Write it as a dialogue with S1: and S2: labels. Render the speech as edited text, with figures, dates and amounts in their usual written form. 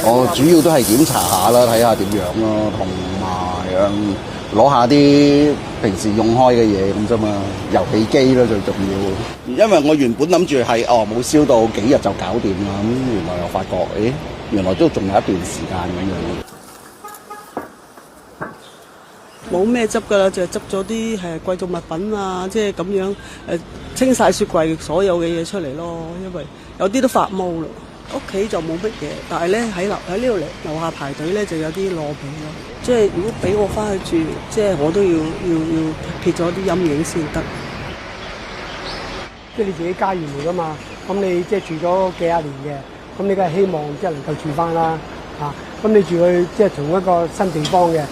S1: 我主要都係檢查下啦，睇下點樣咯，同埋攞下啲平時用開嘅嘢咁啫嘛，遊戲機啦最重要。因為我原本諗住係冇燒到幾日就搞掂啦，咁原來又發覺，原來都仲有一段時間咁樣。
S2: 冇咩執㗎啦，就係執咗啲貴重物品啊，即係咁樣清晒雪櫃所有嘅嘢出嚟咯，因為有啲都發毛啦。屋企就冇乜嘢，但係咧喺呢度樓下排隊咧就有啲攞皮咯。即係如果俾我翻去住，即係我都要撇咗啲陰影先得。
S3: 即係你自己家園嚟㗎嘛，咁你即係住咗幾廿年嘅，咁你梗係希望即係能夠住翻啦，咁你住去即係同一個新地方嘅。